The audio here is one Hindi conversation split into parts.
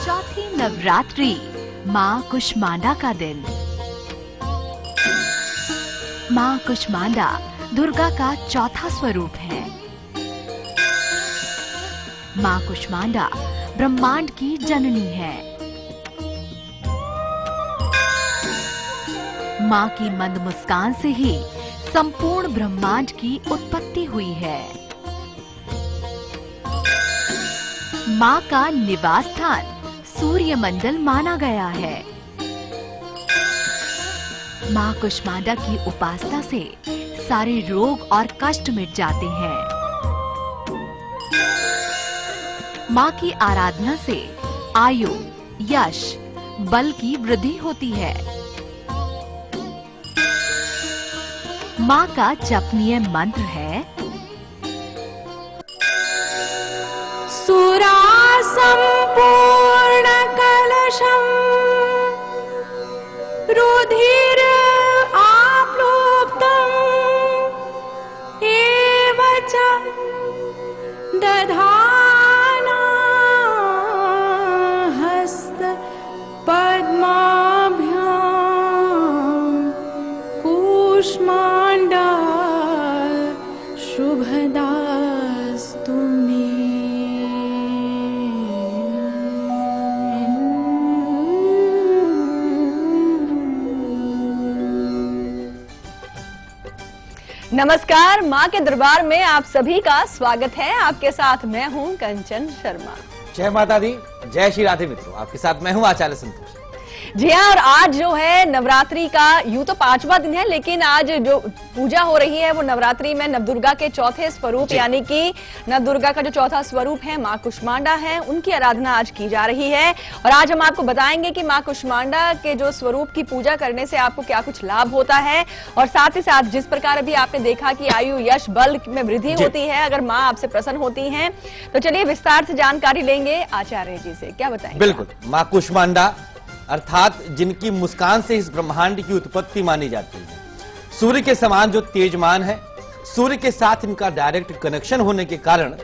चौथी नवरात्रि, माँ कुष्मांडा का दिन। माँ कुष्मांडा दुर्गा का चौथा स्वरूप है। माँ कुष्मांडा ब्रह्मांड की जननी है। माँ की मंद मुस्कान से ही संपूर्ण ब्रह्मांड की उत्पत्ति हुई है। माँ का निवास स्थान सूर्य मंडल माना गया है। माँ कुष्मांडा की उपासना से सारे रोग और कष्ट मिट जाते हैं। माँ की आराधना से आयु, यश, बल की वृद्धि होती है। माँ का जपनीय मंत्र है सुरा संपूर्ण कलशम रुधिर आप्लुप्तम एवच दधाना हस्त पद्माभ्याम कुष्मांडा शुभदास्तु मे। नमस्कार, माँ के दरबार में आप सभी का स्वागत है। आपके साथ मैं हूँ कंचन शर्मा। जय माता दी, जय श्री राधे मित्रों। आपके साथ मैं हूँ आचार्य संतोष। जी हाँ, और आज जो है नवरात्रि का यूं तो 5वां दिन है, लेकिन आज जो पूजा हो रही है वो नवरात्रि में नवदुर्गा के चौथे स्वरूप यानी कि नवदुर्गा का जो चौथा स्वरूप है माँ कुष्मांडा है, उनकी आराधना आज की जा रही है। और आज हम आपको बताएंगे कि माँ कुष्मांडा के जो स्वरूप की पूजा करने से आपको क्या कुछ लाभ होता है, और साथ ही साथ जिस प्रकार अभी आपने देखा कि आयु, यश, बल में वृद्धि होती है अगर माँ आपसे प्रसन्न होती है। तो चलिए विस्तार से जानकारी लेंगे आचार्य जी से। क्या बताएंगे? बिल्कुल, माँ कुष्मांडा अर्थात जिनकी मुस्कान से इस ब्रह्मांड की उत्पत्ति मानी जाती है, सूर्य के समान जो तेजमान है, सूर्य के साथ इनका डायरेक्ट कनेक्शन होने के कारण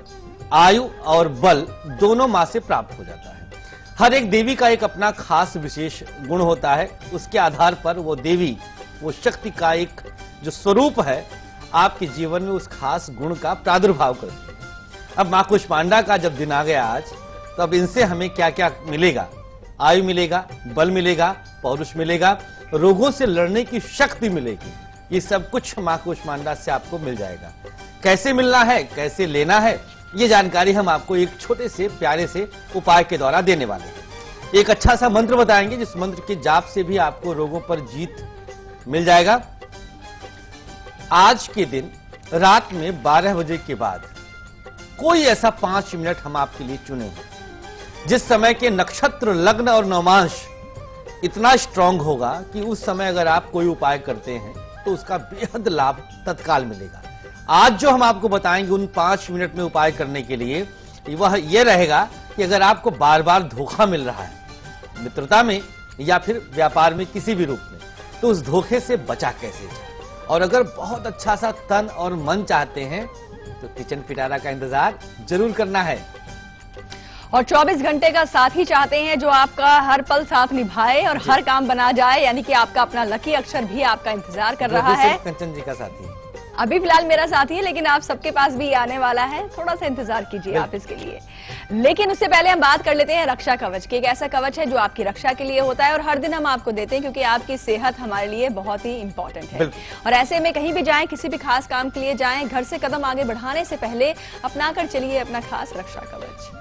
आयु और बल दोनों माँ से प्राप्त हो जाता है। हर एक देवी का एक अपना खास विशेष गुण होता है, उसके आधार पर वो देवी, वो शक्ति का एक जो स्वरूप है आपके जीवन में उस खास गुण का प्रादुर्भाव करती है। अब माँ कुष्मांडा का जब दिन आ गया आज, तो अब इनसे हमें क्या क्या मिलेगा? आयु मिलेगा, बल मिलेगा, पौरुष मिलेगा, रोगों से लड़ने की शक्ति मिलेगी। ये सब कुछ माँ कुष्मांडा से आपको मिल जाएगा। कैसे मिलना है, कैसे लेना है, ये जानकारी हम आपको एक छोटे से प्यारे से उपाय के द्वारा देने वाले हैं। एक अच्छा सा मंत्र बताएंगे जिस मंत्र के जाप से भी आपको रोगों पर जीत मिल जाएगा। आज के दिन रात में 12 बजे के बाद कोई ऐसा 5 मिनट हम आपके लिए चुनेंगे जिस समय के नक्षत्र, लग्न और नवमांश इतना स्ट्रांग होगा कि उस समय अगर आप कोई उपाय करते हैं तो उसका बेहद लाभ तत्काल मिलेगा। आज जो हम आपको बताएंगे उन 5 मिनट में उपाय करने के लिए वह यह रहेगा कि अगर आपको बार बार धोखा मिल रहा है मित्रता में या फिर व्यापार में किसी भी रूप में, तो उस धोखे से बचा कैसे जाए। और अगर बहुत अच्छा सा तन और मन चाहते हैं तो किचन पिटारा का इंतजार जरूर करना है। और 24 घंटे का साथी चाहते हैं जो आपका हर पल साथ निभाए और हर काम बना जाए, यानी कि आपका अपना लकी अक्षर भी आपका इंतजार कर रहा है। कंचन जी का साथी है, अभी फिलहाल मेरा साथी है, लेकिन आप सबके पास भी आने वाला है। थोड़ा सा इंतजार कीजिए आप इसके लिए। लेकिन उससे पहले हम बात कर लेते हैं रक्षा कवच की। एक ऐसा कवच है जो आपकी रक्षा के लिए होता है और हर दिन हम आपको देते हैं क्योंकि आपकी सेहत हमारे लिए बहुत ही इंपॉर्टेंट है। और ऐसे में कहीं भी जाएं, किसी भी खास काम के लिए जाएं, घर से कदम आगे बढ़ाने से पहले अपना कर चलिए अपना खास रक्षा कवच।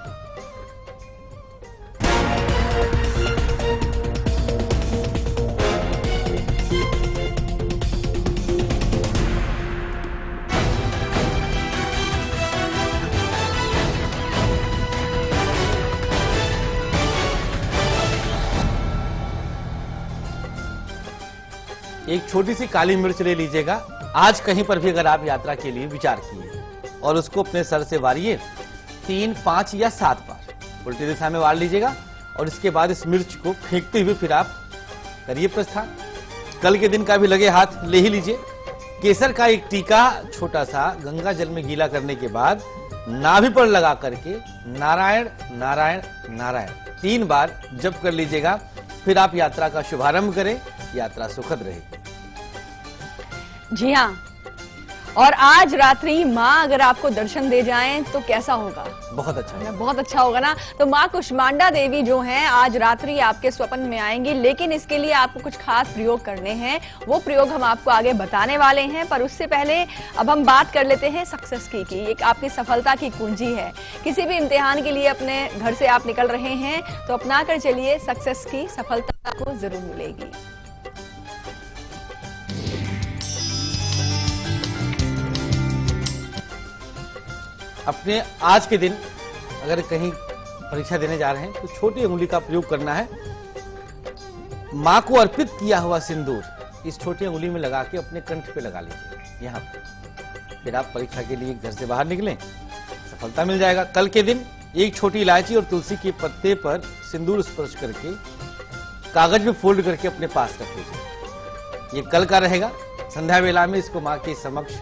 एक छोटी सी काली मिर्च ले लीजिएगा। आज कहीं पर भी अगर आप यात्रा के लिए विचार किए और उसको अपने सर से वारिए 3, 5 या 7 बार उल्टी दिशा में वार लीजिएगा और इसके बाद इस मिर्च को फेंकते हुए फिर आप करिए प्रस्थान। कल के दिन का भी लगे हाथ ले ही लीजिए केसर का एक टीका छोटा सा गंगा जल में गीला करने के बाद नाभि पर लगा करके नारायण नारायण नारायण 3 बार जप कर लीजिएगा। फिर आप यात्रा का शुभारंभ करें, यात्रा सुखद रहेगी। जी हाँ, और आज रात्रि माँ अगर आपको दर्शन दे जाएं तो कैसा होगा? बहुत अच्छा है। बहुत अच्छा होगा ना। तो माँ कुष्मांडा देवी जो हैं आज रात्रि आपके स्वप्न में आएंगी, लेकिन इसके लिए आपको कुछ खास प्रयोग करने हैं। वो प्रयोग हम आपको आगे बताने वाले हैं, पर उससे पहले अब हम बात कर लेते हैं सक्सेस की एक आपकी सफलता की कुंजी है। किसी भी इम्तिहान के लिए अपने घर से आप निकल रहे हैं तो अपना कर चलिए, सक्सेस की सफलता आपको जरूर मिलेगी। अपने आज के दिन अगर कहीं परीक्षा देने जा रहे हैं तो छोटी उंगली का प्रयोग करना है। मां को अर्पित किया हुआ सिंदूर इस छोटी उंगली में लगा के अपने कंठ पे लगा लीजिए यहाँ पे। फिर आप परीक्षा के लिए घर से बाहर निकलें, सफलता मिल जाएगा। कल के दिन एक छोटी इलायची और तुलसी के पत्ते पर सिंदूर स्पर्श करके कागज में फोल्ड करके अपने पास रख लीजिए। ये कल का रहेगा। संध्या वेला में इसको मां के समक्ष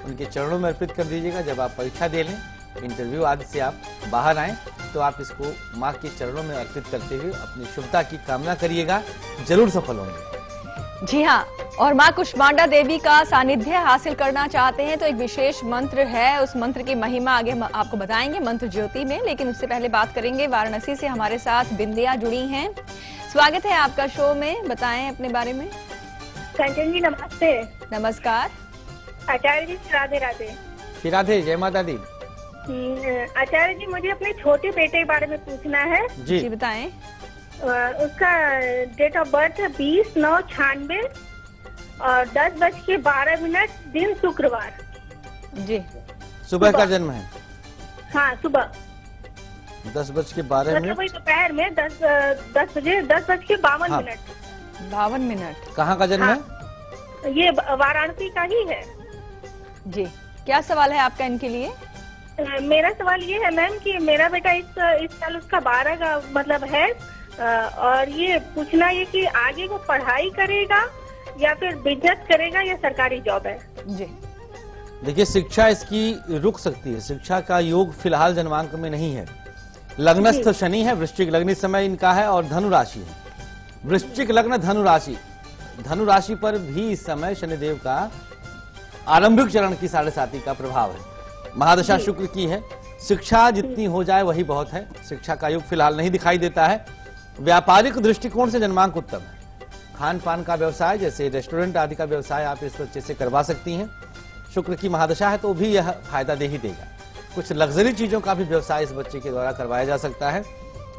उनके चरणों में अर्पित कर दीजिएगा। जब आप परीक्षा दे लें, इंटरव्यू आदि से आप बाहर आए तो आप इसको मां के चरणों में अर्पित करते हुए अपनी शुभता की कामना करिएगा, जरूर सफल होंगे। जी हाँ, और मां कुष्मांडा देवी का सानिध्य हासिल करना चाहते हैं तो एक विशेष मंत्र है, उस मंत्र की महिमा आगे हम आपको बताएंगे मंत्र ज्योति में। लेकिन उससे पहले बात करेंगे, वाराणसी से हमारे साथ बिंदिया जुड़ी हैं। स्वागत है आपका शो में, बताएं अपने बारे में। कंचन जी नमस्ते। नमस्कार आचार्य जी, राधे राधे। राधे, जय माता दी। आचार्य जी, मुझे अपने छोटे बेटे के बारे में पूछना है। जी बताएं। उसका डेट ऑफ बर्थ है 20/9/96 और 10:12 दिन शुक्रवार। जी, सुबह का जन्म है। हाँ, सुबह 10:12 मतलब वही दोपहर में 10:52 कहाँ का जन्म है? ये वाराणसी का ही है। जी, क्या सवाल है आपका इनके लिए? मेरा सवाल ये है मैम कि मेरा बेटा इस साल उसका 12 का मतलब है, और ये पूछना ये कि आगे वो पढ़ाई करेगा या फिर बिजनेस करेगा या सरकारी जॉब है। जी देखिए, शिक्षा इसकी रुक सकती है। शिक्षा का योग फिलहाल जन्मांक में नहीं है। लग्नस्थ शनि है, वृश्चिक लग्न इस समय इनका है और धनु राशि है। वृश्चिक लग्न धनु राशि पर भी इस समय शनिदेव का आरंभिक चरण की 7.5 का प्रभाव है। महादशा शुक्र की है। शिक्षा जितनी हो जाए वही बहुत है। शिक्षा का योग फिलहाल नहीं दिखाई देता है। व्यापारिक दृष्टिकोण से जन्मांक उत्तम है। खान पान का व्यवसाय जैसे रेस्टोरेंट आदि का व्यवसाय आप इस बच्चे से करवा सकती हैं। शुक्र की महादशा है तो भी यह फायदा दे ही देगा। कुछ लग्जरी चीजों का भी व्यवसाय इस बच्चे के द्वारा करवाया जा सकता है।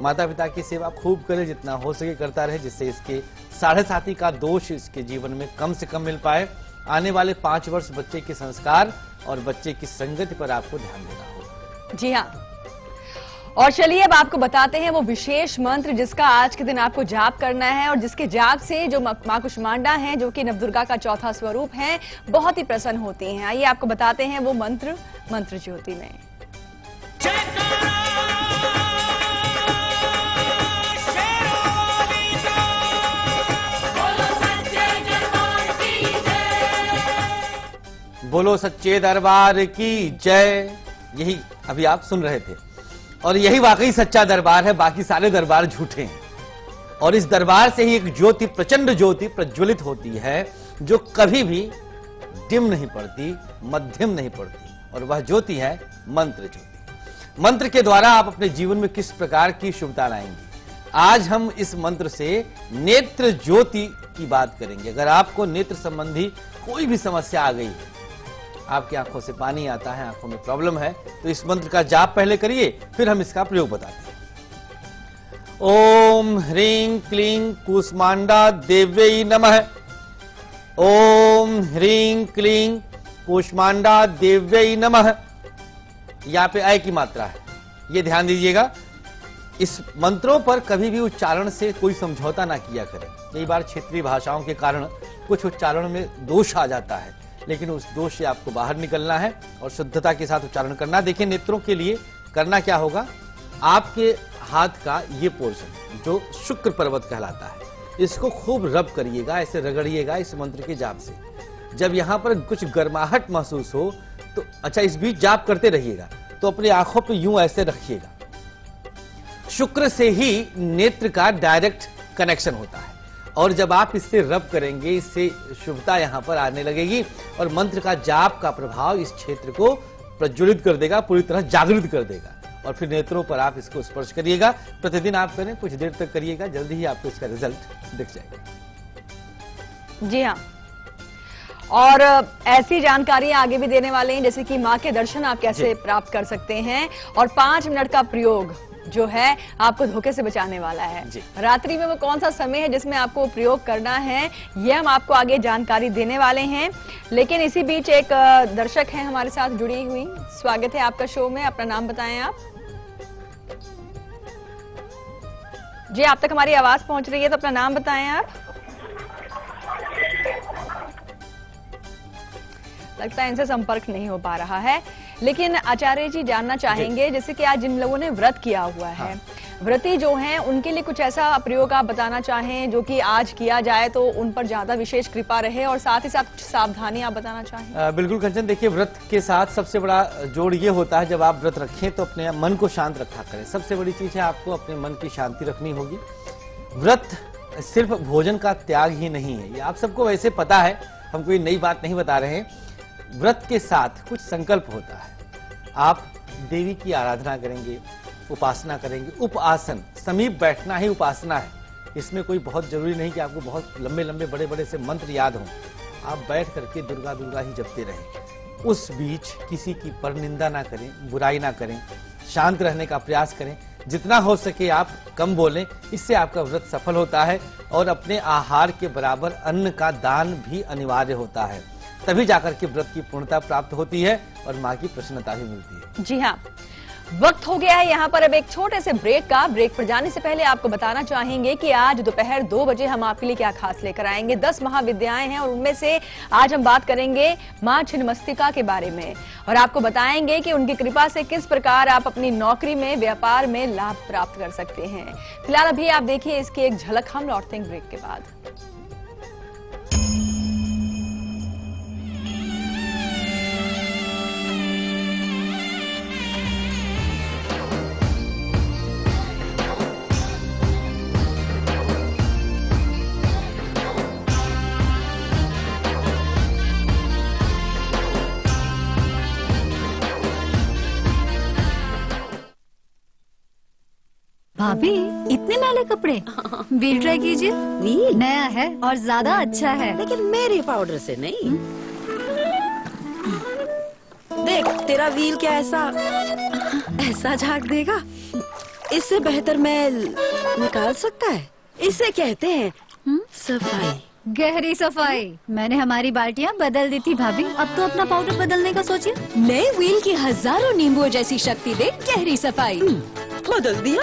माता पिता की सेवा खूब करे, जितना हो सके करता रहे, जिससे इसके 7.5 का दोष इसके जीवन में कम से कम मिल पाए। आने वाले 5 वर्ष बच्चे के संस्कार और बच्चे की संगति पर आपको ध्यान देना होगा। जी हाँ, और चलिए अब आपको बताते हैं वो विशेष मंत्र जिसका आज के दिन आपको जाप करना है और जिसके जाप से जो मां कुष्मांडा हैं, जो कि नवदुर्गा का चौथा स्वरूप है, बहुत ही प्रसन्न होती हैं। आइए आपको बताते हैं वो मंत्र ज्योति में। बोलो सच्चे दरबार की जय। यही अभी आप सुन रहे थे और यही वाकई सच्चा दरबार है। बाकी सारे दरबार झूठे हैं। और इस दरबार से ही एक ज्योति, प्रचंड ज्योति प्रज्वलित होती है, जो कभी भी डिम नहीं पड़ती, मध्यम नहीं पड़ती, और वह ज्योति है मंत्र ज्योति। मंत्र के द्वारा आप अपने जीवन में किस प्रकार की शुभता लाएंगे, आज हम इस मंत्र से नेत्र ज्योति की बात करेंगे। अगर आपको नेत्र संबंधी कोई भी समस्या आ गई है, आपकी आंखों से पानी आता है, आंखों में प्रॉब्लम है, तो इस मंत्र का जाप पहले करिए, फिर हम इसका प्रयोग बताते हैं। ओम ह्रीं क्लीं कूष्मांडा देव्यै नमः। ओम ह्रीं क्लीं कूष्मांडा देव्यै नमः। यहाँ पे अय की मात्रा है, ये ध्यान दीजिएगा। इस मंत्रों पर कभी भी उच्चारण से कोई समझौता ना किया करें। कई बार क्षेत्रीय भाषाओं के कारण कुछ उच्चारण में दोष आ जाता है, लेकिन उस दोष से आपको बाहर निकलना है और शुद्धता के साथ उच्चारण करना। देखिए, नेत्रों के लिए करना क्या होगा, आपके हाथ का ये पोर्शन जो शुक्र पर्वत कहलाता है, इसको खूब रब करिएगा, ऐसे रगड़िएगा इस मंत्र के जाप से। जब यहाँ पर कुछ गर्माहट महसूस हो तो अच्छा, इस बीच जाप करते रहिएगा, तो अपनी आंखों पे यूं ऐसे रखिएगा। शुक्र से ही नेत्र का डायरेक्ट कनेक्शन होता है, और जब आप इससे रब करेंगे, इससे शुभता यहाँ पर आने लगेगी और मंत्र का जाप का प्रभाव इस क्षेत्र को प्रज्वलित कर देगा, पूरी तरह जागृत कर देगा। और फिर नेत्रों पर आप इसको स्पर्श करिएगा। प्रतिदिन आप करें, कुछ देर तक करिएगा, जल्दी ही आपको इसका रिजल्ट दिख जाएगा। जी हाँ, और ऐसी जानकारी आगे भी देने वाले हैं, जैसे कि माँ के दर्शन आप कैसे प्राप्त कर सकते हैं, और 5 मिनट का प्रयोग जो है आपको धोखे से बचाने वाला है। रात्रि में वो कौन सा समय है जिसमें आपको प्रयोग करना है, ये हम आपको आगे जानकारी देने वाले हैं। लेकिन इसी बीच एक दर्शक है हमारे साथ जुड़ी हुई। स्वागत है आपका शो में, अपना नाम बताएं आप। जी, आप तक हमारी आवाज पहुंच रही है, तो अपना नाम बताएं आप। लगता है इनसे संपर्क नहीं हो पा रहा है। लेकिन आचार्य जी जानना चाहेंगे, जैसे कि आज जिन लोगों ने व्रत किया हुआ है, व्रती जो हैं, उनके लिए कुछ ऐसा प्रयोग आप बताना चाहें जो कि आज किया जाए तो उन पर ज्यादा विशेष कृपा रहे, और साथ ही साथ कुछ सावधानी आप बताना चाहें। बिल्कुल कंचन, देखिए व्रत के साथ सबसे बड़ा जोड़ ये होता है, जब आप व्रत रखें तो अपने मन को शांत रखा करें। सबसे बड़ी चीज है आपको अपने मन की शांति रखनी होगी। व्रत सिर्फ भोजन का त्याग ही नहीं है, ये आप सबको वैसे पता है, हम कोई नई बात नहीं बता रहे हैं। व्रत के साथ कुछ संकल्प होता है। आप देवी की आराधना करेंगे, उपासना करेंगे। उपासन, समीप बैठना ही उपासना है। इसमें कोई बहुत जरूरी नहीं कि आपको बहुत लंबे लंबे बड़े बड़े से मंत्र याद हों। आप बैठ करके दुर्गा दुर्गा ही जपते रहें। उस बीच किसी की परनिंदा ना करें, बुराई ना करें, शांत रहने का प्रयास करें। जितना हो सके आप कम बोलें, इससे आपका व्रत सफल होता है। और अपने आहार के बराबर अन्न का दान भी अनिवार्य होता है, तभी जाकर के व्रत की पूर्णता प्राप्त होती है और माँ की प्रसन्नता भी मिलती है। जी हाँ, वक्त हो गया है यहाँ पर अब एक छोटे से ब्रेक का। ब्रेक पर जाने से पहले आपको बताना चाहेंगे कि आज दोपहर 2 बजे हम आपके लिए क्या खास लेकर आएंगे। 10 महाविद्याएं हैं और उनमें से आज हम बात करेंगे माँ छिन्नमस्तिका के बारे में, और आपको बताएंगे कि उनकी कृपा से किस प्रकार आप अपनी नौकरी में, व्यापार में लाभ प्राप्त कर सकते हैं। फिलहाल अभी आप देखिए इसकी एक झलक, हम लौटते हैं ब्रेक के बाद। भाभी, इतने मैले कपड़े व्हील ट्राई कीजिए। व्हील नया है और ज्यादा अच्छा है। लेकिन मेरे पाउडर से नहीं। देख, तेरा व्हील क्या ऐसा झाग देगा। इससे बेहतर मैल निकाल सकता है। इसे कहते हैं सफाई। गहरी सफाई। मैंने हमारी बाल्टियाँ बदल दी थी भाभी, अब तो अपना पाउडर बदलने का सोचिए। नए व्हील की हजारों नींबुओं जैसी शक्ति दे गहरी सफाई। बदल दिया।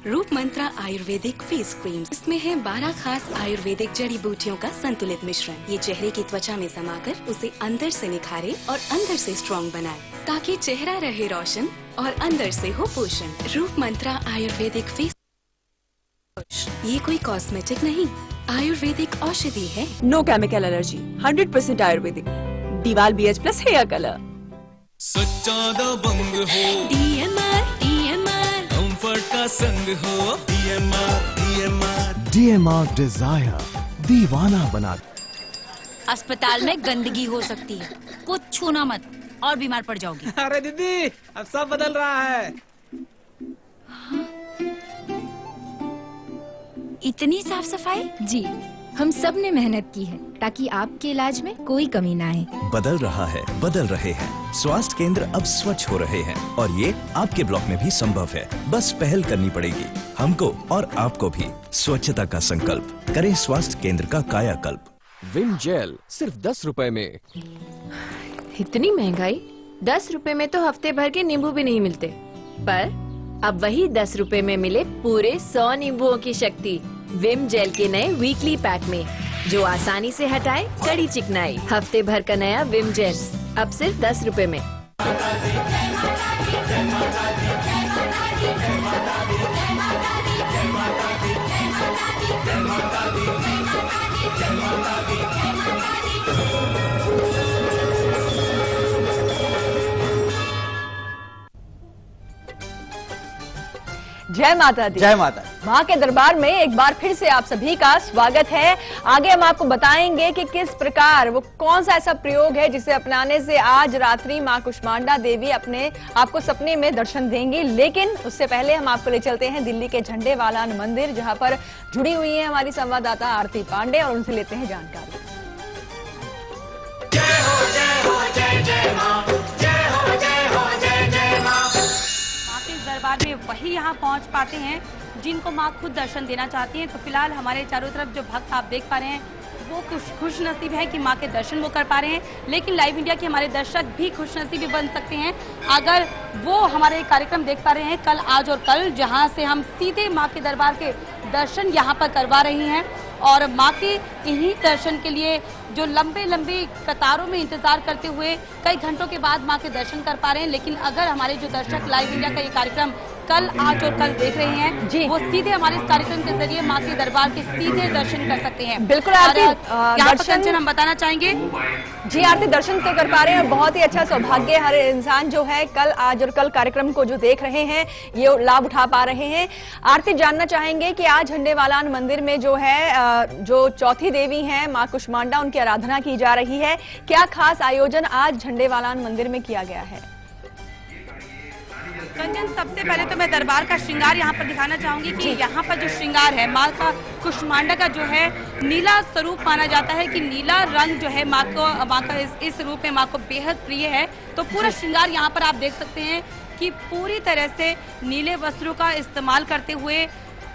रूप मंत्रा आयुर्वेदिक फेस क्रीम, इसमें है 12 खास आयुर्वेदिक जड़ी बूटियों का संतुलित मिश्रण। ये चेहरे की त्वचा में समाकर उसे अंदर से निखारे और अंदर से स्ट्रॉन्ग बनाए, ताकि चेहरा रहे रोशन और अंदर से हो पोषण। रूप मंत्रा आयुर्वेदिक फेस, ये कोई कॉस्मेटिक नहीं, आयुर्वेदिक औषधि है। No chemical allergy, 100% Ayurvedic. दीवाल BH+ हेयर कलर। सच्चा दबंग हो, DMR कंफर्ट का संग हो, DMR डिजायर दीवाना बना। अस्पताल में गंदगी हो सकती है, कुछ छूना मत और बीमार पड़ जाओगी। अरे दीदी, अब सब बदल रहा है। इतनी साफ सफाई? जी, हम सब ने मेहनत की है ताकि आपके इलाज में कोई कमी ना आए। बदल रहा है, बदल रहे हैं। स्वास्थ्य केंद्र अब स्वच्छ हो रहे हैं और ये आपके ब्लॉक में भी संभव है। बस पहल करनी पड़ेगी हमको और आपको भी। स्वच्छता का संकल्प करें, स्वास्थ्य केंद्र का कायाकल्प। विम जेल सिर्फ 10 रुपए में। इतनी महंगाई, 10 रुपए में तो हफ्ते भर के नींबू भी नहीं मिलते, पर अब वही 10 रुपए में मिले पूरे 100 नींबुओं की शक्ति विम जेल के नए वीकली पैक में, जो आसानी से हटाए कड़ी चिकनाई। हफ्ते भर का नया विम जेल अब सिर्फ 10 रुपए में। जय माता दी। जय माता दी। माँ के दरबार में एक बार फिर से आप सभी का स्वागत है। आगे हम आपको बताएंगे कि किस प्रकार वो कौन सा ऐसा प्रयोग है जिसे अपनाने से आज रात्रि माँ कुष्मांडा देवी अपने आपको सपने में दर्शन देंगी। लेकिन उससे पहले हम आपको ले चलते हैं दिल्ली के झंडे वालान मंदिर, जहाँ पर जुड़ी हुई है हमारी संवाददाता आरती पांडे, और उनसे लेते हैं जानकारी। दरबार में वही यहाँ पहुँच पाते हैं जिनको माँ खुद दर्शन देना चाहती हैं। तो फिलहाल हमारे चारों तरफ जो भक्त आप देख पा रहे हैं वो खुश नसीब है कि माँ के दर्शन वो कर पा रहे हैं। लेकिन लाइव इंडिया के हमारे दर्शक भी खुश नसीबी बन सकते हैं अगर वो हमारे कार्यक्रम देख पा रहे हैं कल, आज और कल, जहाँ से हम सीधे माँ के दरबार के दर्शन यहाँ पर करवा रही हैं। और माँ के इन्हीं दर्शन के लिए जो लंबे लंबे कतारों में इंतजार करते हुए कई घंटों के बाद माँ के दर्शन कर पा रहे हैं। लेकिन अगर हमारे जो दर्शक लाइव इंडिया का ये कार्यक्रम कल, आज और कल देख रहे हैं जी, वो सीधे हमारे इस कार्यक्रम के जरिए माँ के दरबार के सीधे दर्शन कर सकते हैं। बिल्कुल आरती, दर्शन हम बताना चाहेंगे जी, आरती दर्शन तो कर पा रहे हैं। बहुत ही अच्छा सौभाग्य हर इंसान जो है कल, आज और कल कार्यक्रम को जो देख रहे हैं ये लाभ उठा पा रहे हैं। आरती जानना चाहेंगे कि आज झंडे वालान मंदिर में जो है जो चौथी देवी हैं माँ कुष्मांडा, उनकी आराधना की जा रही है। क्या खास आयोजन आज झंडे वालान मंदिर में किया गया है? कंचन, सबसे पहले तो मैं दरबार का श्रृंगार यहाँ पर दिखाना चाहूंगी कि यहाँ पर जो श्रृंगार है माँ का कुष्मांडा का जो है नीला स्वरूप माना जाता है कि नीला रंग जो है माँ का इस रूप में माँ को बेहद प्रिय है। तो पूरा श्रृंगार यहाँ पर आप देख सकते हैं कि पूरी तरह से नीले वस्त्रों का इस्तेमाल करते हुए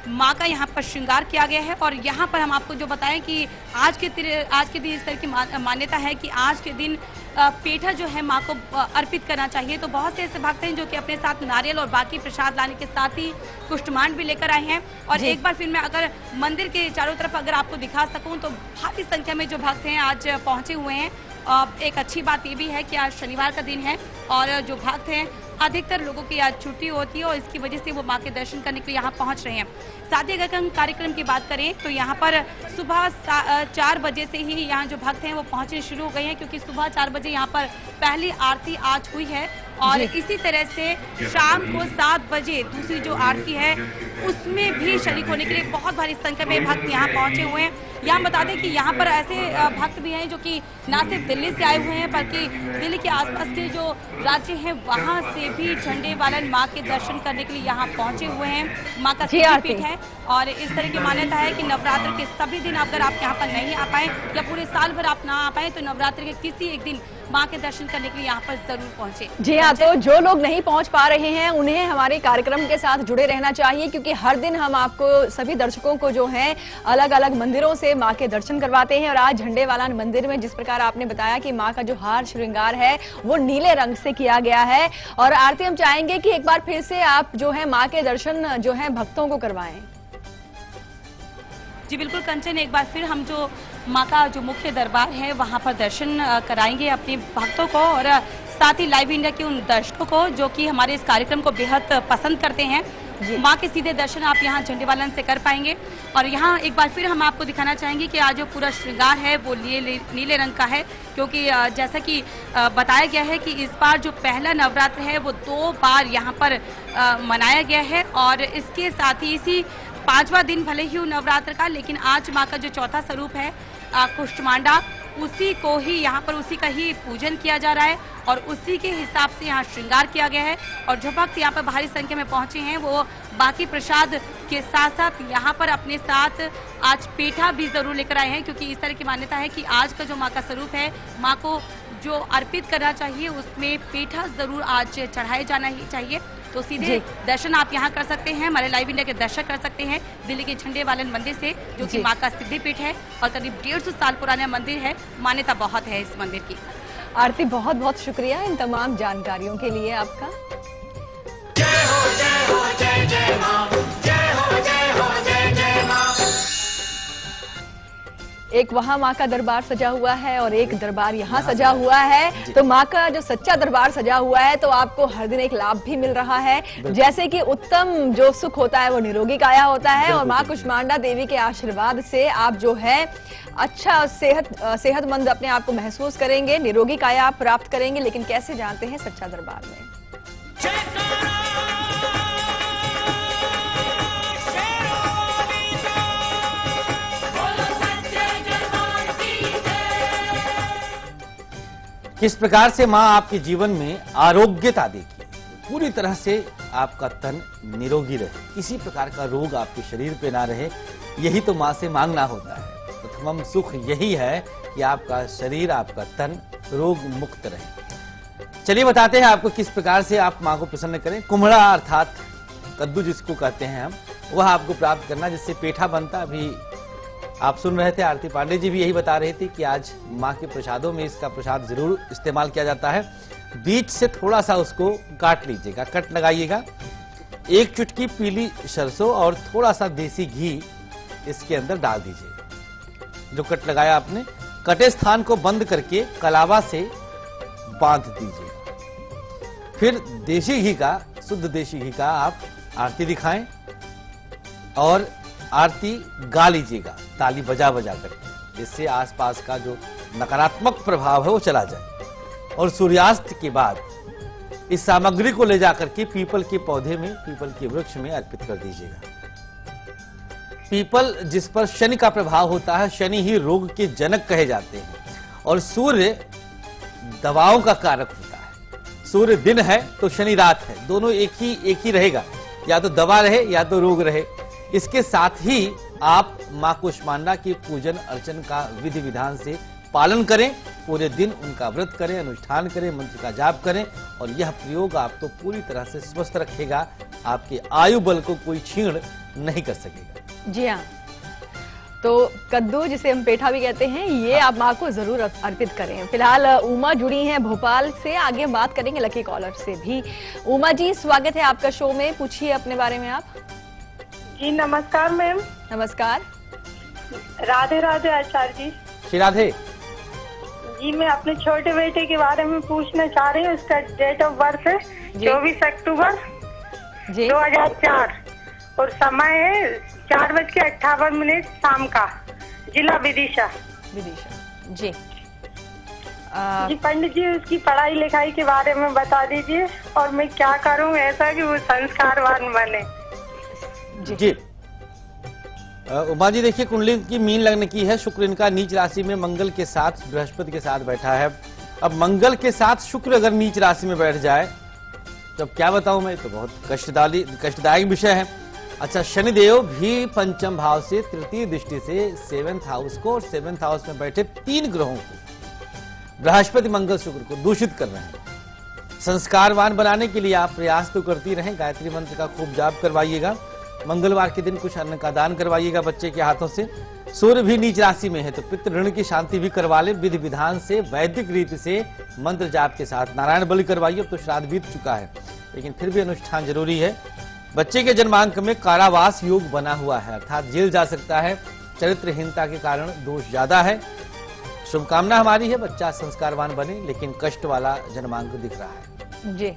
माँ का यहाँ पर श्रृंगार किया गया है। और यहाँ पर हम आपको जो बताएं कि आज के दिन इस तरह की मान्यता है कि आज के दिन पेठा जो है माँ को अर्पित करना चाहिए। तो बहुत से ऐसे भक्त हैं जो कि अपने साथ नारियल और बाकी प्रसाद लाने के साथ ही कुष्मांड भी लेकर आए हैं। और एक बार फिर मैं अगर मंदिर के चारों तरफ अगर आपको दिखा सकूं तो भारी संख्या में जो भक्त हैं आज पहुंचे हुए हैं। एक अच्छी बात ये भी है कि आज शनिवार का दिन है और जो भक्त हैं अधिकतर लोगों की आज छुट्टी होती है और इसकी वजह से वो माँ के दर्शन करने के लिए यहाँ पहुँच रहे हैं। साथ ही अगर हम कार्यक्रम की बात करें तो यहाँ पर सुबह 4 बजे से ही यहाँ जो भक्त हैं वो पहुँचने शुरू हो गए हैं, क्योंकि सुबह 4 बजे यहाँ पर पहली आरती आज हुई है। और इसी तरह से शाम को 7 बजे दूसरी जो आरती है उसमें भी शरीक होने के लिए बहुत भारी संख्या में भक्त यहाँ पहुँचे हुए हैं। यहाँ बता दें कि यहाँ पर ऐसे भक्त भी हैं जो कि ना सिर्फ दिल्ली से आए हुए हैं बल्कि दिल्ली के आसपास के जो राज्य हैं वहाँ से भी झंडे वालन माँ के दर्शन करने के लिए यहाँ पहुँचे हुए हैं। माँ का शक्तिपीठ है और इस तरह की मान्यता है कि नवरात्र के सभी दिन अगर आप यहाँ पर नहीं आ पाए या पूरे साल भर आप ना आ पाए तो नवरात्र के किसी एक दिन माँ के दर्शन करने के लिए यहाँ पर जरूर पहुँचे। जी हाँ, तो जो लोग नहीं पहुँच पा रहे हैं उन्हें हमारे कार्यक्रम के साथ जुड़े रहना चाहिए, क्योंकि हर दिन हम आपको सभी दर्शकों को जो है अलग अलग मंदिरों से माँ के दर्शन करवाते हैं। और आज झंडे वालान मंदिर में जिस प्रकार आपने बताया कि माँ का जो हार श्रृंगार है वो नीले रंग से किया गया है। और आरती, हम चाहेंगे कि एक बार फिर से आप जो है माँ के दर्शन जो है भक्तों को करवाएं। जी बिल्कुल कंचन, एक बार फिर हम जो माँ का जो मुख्य दरबार है वहाँ पर दर्शन कराएंगे अपने भक्तों को और साथ ही लाइव इंडिया के उन दर्शकों को जो कि हमारे इस कार्यक्रम को बेहद पसंद करते हैं। माँ के सीधे दर्शन आप यहाँ झंडे वालन से कर पाएंगे। और यहाँ एक बार फिर हम आपको दिखाना चाहेंगे कि आज जो पूरा श्रृंगार है वो नीले रंग का है, क्योंकि जैसा कि बताया गया है कि इस बार जो पहला नवरात्र है वो 2 बार यहाँ पर मनाया गया है। और इसके साथ ही इसी 5वां दिन भले ही नवरात्र का, लेकिन आज माँ का जो चौथा स्वरूप है कुष्मांडा, उसी को ही यहाँ पर उसी का ही पूजन किया जा रहा है और उसी के हिसाब से यहाँ श्रृंगार किया गया है। और जो भक्त यहाँ पर भारी संख्या में पहुंचे हैं वो बाकी प्रसाद के साथ साथ यहाँ पर अपने साथ आज पेठा भी जरूर लेकर आए हैं, क्योंकि इस तरह की मान्यता है कि आज का जो माँ का स्वरूप है माँ को जो अर्पित करना चाहिए उसमें पेठा जरूर आज चढ़ाए जाना ही चाहिए। तो सीधे दर्शन आप यहाँ कर सकते हैं, हमारे लाइव इंडिया के दर्शक कर सकते हैं दिल्ली के झंडे वालन मंदिर से, जो कि माँ का सिद्धिपीठ है और करीब 150 साल पुराना मंदिर है। मान्यता बहुत है इस मंदिर की। आरती, बहुत बहुत शुक्रिया इन तमाम जानकारियों के लिए आपका। जय हो जय हो जय जय माँ, जय हो जय हो जय जय माँ। एक वहाँ माँ का दरबार सजा हुआ है और एक दरबार यहाँ सजा हुआ है। तो माँ का जो सच्चा दरबार सजा हुआ है तो आपको हर दिन एक लाभ भी मिल रहा है, जैसे कि उत्तम जो सुख होता है वो निरोगी काया होता है। और माँ कुष्मांडा देवी के आशीर्वाद से आप जो है अच्छा सेहतमंद अपने आप को महसूस करेंगे, निरोगी काया आप प्राप्त करेंगे। लेकिन कैसे जानते हैं सच्चा दरबार में। किस प्रकार से माँ आपके जीवन में आरोग्यता देगी, पूरी तरह से आपका तन निरोगी रहे, किसी प्रकार का रोग आपके शरीर पे ना रहे, यही तो माँ से मांगना होता है। प्रथमम सुख यही है कि आपका शरीर, आपका तन रोग मुक्त रहे। चलिए बताते हैं आपको किस प्रकार से आप माँ को प्रसन्न करें। कुम्हड़ा अर्थात कद्दू जिसको कहते हैं हम, वह आपको प्राप्त करना, जिससे पेठा बनता। अभी आप सुन रहे थे, आरती पांडे जी भी यही बता रहे थे कि आज माँ के प्रसादों में इसका प्रसाद जरूर इस्तेमाल किया जाता है। बीच से थोड़ा सा उसको काट लीजिएगा, कट लगाइएगा। 1 चुटकी पीली सरसों और थोड़ा सा देसी घी इसके अंदर डाल दीजिए। जो कट लगाया आपने, कटे स्थान को बंद करके कलावा से बांध दीजिए। फिर देसी घी का, शुद्ध देसी घी का आप आरती दिखाएं और आरती गा लीजिएगा ताली बजा बजा करके, जिससे आसपास का जो नकारात्मक प्रभाव है वो चला जाए। और सूर्यास्त के बाद इस सामग्री को ले जाकर के पीपल के पौधे में, पीपल के वृक्ष में अर्पित कर दीजिएगा। पीपल जिस पर शनि का प्रभाव होता है, शनि ही रोग के जनक कहे जाते हैं, और सूर्य दवाओं का कारक होता है। सूर्य दिन है तो शनि रात है, दोनों एक ही रहेगा, या तो दवा रहे या तो रोग रहे। इसके साथ ही आप मां कुष्मांडा की पूजन अर्चन का विधि विधान से पालन करें, पूरे दिन उनका व्रत करें, अनुष्ठान करें, मंत्र का जाप करें, और यह प्रयोग आपको पूरी तरह से स्वस्थ रखेगा। आपके आयु बल को कोई छीण नहीं कर सकेगा। जी हाँ, तो कद्दू जिसे हम पेठा भी कहते हैं, ये आप माँ को जरूर अर्पित करें। फिलहाल उमा जुड़ी हैं भोपाल से, आगे बात करेंगे लकी कॉलर से भी। उमा जी, स्वागत है आपका शो में, पूछिए अपने बारे में आप। जी नमस्कार मैम। नमस्कार। राधे राधे आचार्य जी। श्री राधे जी, मैं अपने छोटे बेटे के बारे में पूछना चाह रही हूँ। उसका डेट ऑफ बर्थ है 24 अक्टूबर 2004 और समय है 4:58 शाम का, जिला विदिशा। जी जी पंडित जी, उसकी पढ़ाई लिखाई के बारे में बता दीजिए, और मैं क्या करूँ ऐसा कि वो संस्कारवान बने। जी उमा जी, देखिए कुंडली की मीन लग्न की है, शुक्र इनका नीच राशि में मंगल के साथ, बृहस्पति के साथ बैठा है। अब मंगल के साथ शुक्र अगर नीच राशि में बैठ जाए तो क्या बताऊं मैं, तो बहुत कष्टदायक विषय है। अच्छा, शनिदेव भी पंचम भाव से तृतीय दृष्टि से 7th हाउस को और 7th हाउस में बैठे 3 ग्रहों को, बृहस्पति मंगल शुक्र को दूषित कर रहे हैं। संस्कारवान बनाने के लिए आप प्रयास तो करती रहें, गायत्री मंत्र का खूब जाप करवाइएगा, मंगलवार के दिन कुछ अन्न का दान करवाइएगा बच्चे के हाथों से। सूर्य भी नीच राशि में है तो पितृ ऋण की शांति भी करवा ले, विधि विधान से वैदिक रीति से मंत्र जाप के साथ नारायण बलि करवाइए। अब तो श्राद्ध बीत चुका है, लेकिन फिर भी अनुष्ठान जरूरी है। बच्चे के जन्मांक में कारावास योग बना हुआ है, अर्थात जेल जा सकता है, चरित्रहीनता के कारण दोष ज्यादा है। शुभकामना हमारी है बच्चा संस्कारवान बने, लेकिन कष्ट वाला जन्मांक दिख रहा है। जी,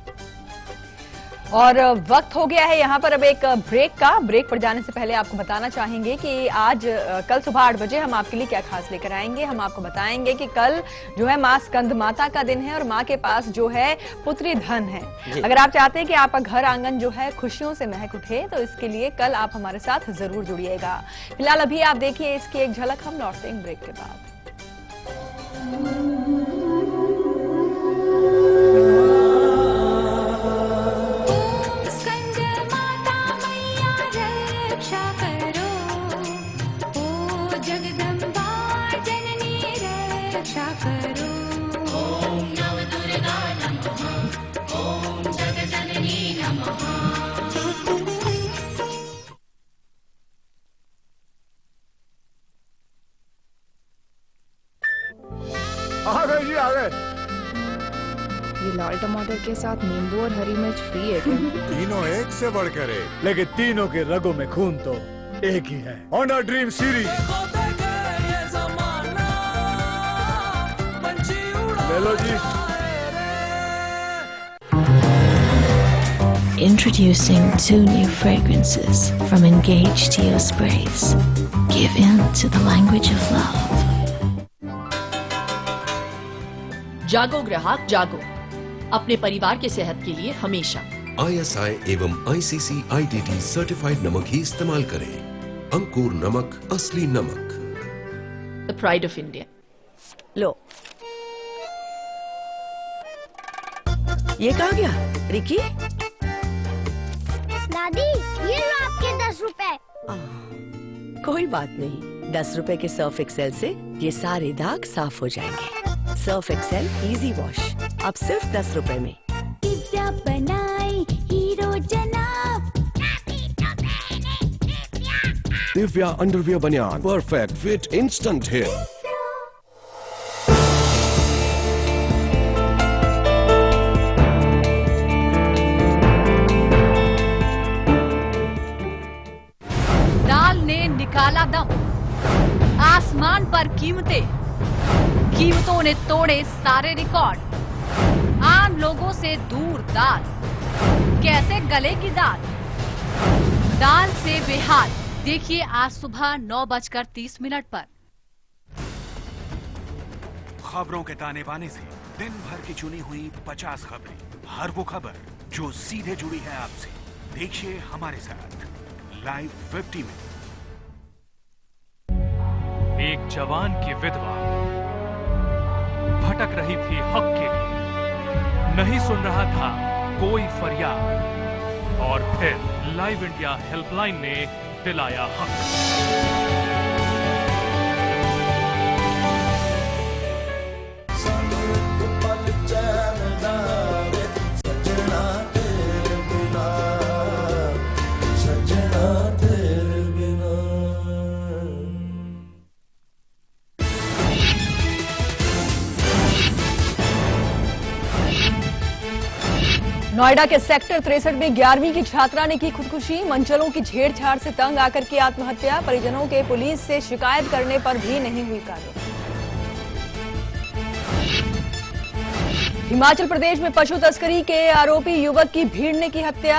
और वक्त हो गया है यहाँ पर अब एक ब्रेक का। ब्रेक पर जाने से पहले आपको बताना चाहेंगे कि आज कल सुबह 8 बजे हम आपके लिए क्या खास लेकर आएंगे। हम आपको बताएंगे कि कल जो है माँ स्कंद माता का दिन है और माँ के पास जो है पुत्री धन है। अगर आप चाहते हैं कि आपका घर आंगन जो है खुशियों से महक उठे, तो इसके लिए कल आप हमारे साथ जरूर जुड़िएगा। फिलहाल अभी आप देखिए इसकी एक झलक, हम लौटते हैं ब्रेक के बाद। ये लाल टमाटर के साथ नींबू और हरी मिर्च फ्री है क्या? तीनों एक से बढ़कर एक, लेकिन तीनों के रगों में खून तो एक ही है। होंडा ड्रीम सीरीज ले लो जी। Introducing 2 new fragrances from Engage Teo Sprays. Give in to the language of love. जागो ग्राहक जागो, अपने परिवार के सेहत के लिए हमेशा ISI एवं ICC/ITT सर्टिफाइड नमक ही इस्तेमाल करें। अंकुर नमक, असली नमक। The pride of India. लो, ये कहाँ गया रिकी? दादी ये लो आपके 10 रुपए। कोई बात नहीं, 10 रुपए के सर्फ एक्सेल से ये सारे दाग साफ हो जाएंगे। सर्फ एक्सेल इजी वॉश अब सिर्फ 10 रुपए में। दिव्या बनाई हीरो जनाब। दिव्या अंडरवियर बनियान, परफेक्ट फिट, इंस्टेंट हेयर। दाल ने निकाला दम, आसमान पर कीमतों ने तोड़े सारे रिकॉर्ड। आम लोगों से दूर दाल, कैसे गलेगी दाल? दाल से बेहाल देखिए आज सुबह 9:30 पर। खबरों के ताने बाने से दिन भर की चुनी हुई 50 खबरें, हर वो खबर जो सीधे जुड़ी है आपसे। देखिए हमारे साथ लाइव 50 में। एक जवान की विधवा भटक रही थी हक के लिए, नहीं सुन रहा था कोई फरियाद, और फिर लाइव इंडिया हेल्पलाइन ने दिलाया हक। नोएडा के सेक्टर 63 में 11वीं की छात्रा ने की खुदकुशी। मंचलों की छेड़छाड़ से तंग आकर की आत्महत्या। परिजनों के पुलिस से शिकायत करने पर भी नहीं हुई कार्रवाई। हिमाचल प्रदेश में पशु तस्करी के आरोपी युवक की भीड़ ने की हत्या।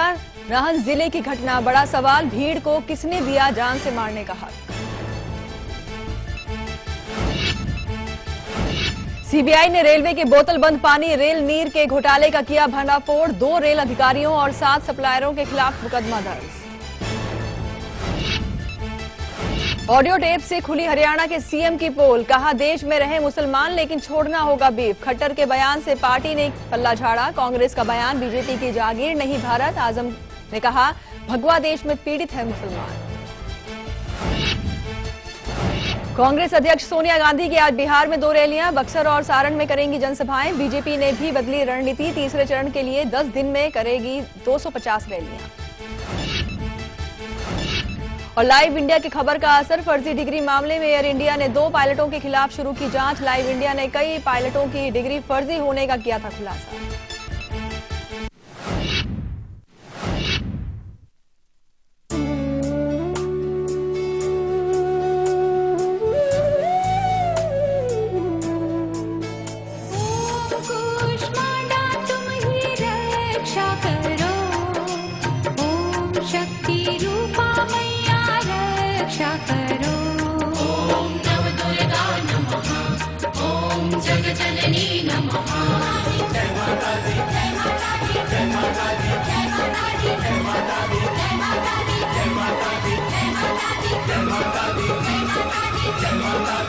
राहत जिले की घटना, बड़ा सवाल भीड़ को किसने दिया जान से मारने का हक। सीबीआई ने रेलवे के बोतलबंद पानी रेल नीर के घोटाले का किया भंडाफोड़। 2 रेल अधिकारियों और 7 सप्लायरों के खिलाफ मुकदमा दर्ज। ऑडियो टेप से खुली हरियाणा के सीएम की पोल, कहा देश में रहे मुसलमान लेकिन छोड़ना होगा बीफ। खट्टर के बयान से पार्टी ने पल्ला झाड़ा। कांग्रेस का बयान, बीजेपी की जागीर नहीं भारत। आजम ने कहा भगवा देश में पीड़ित है मुसलमान। कांग्रेस अध्यक्ष सोनिया गांधी की आज बिहार में 2 रैलियां, बक्सर और सारण में करेंगी जनसभाएं। बीजेपी ने भी बदली रणनीति, तीसरे चरण के लिए 10 दिन में करेगी 250 रैलियां। और लाइव इंडिया की खबर का असर, फर्जी डिग्री मामले में एयर इंडिया ने 2 पायलटों के खिलाफ शुरू की जांच। लाइव इंडिया ने कई पायलटों की डिग्री फर्जी होने का किया था खुलासा। जय माता दी।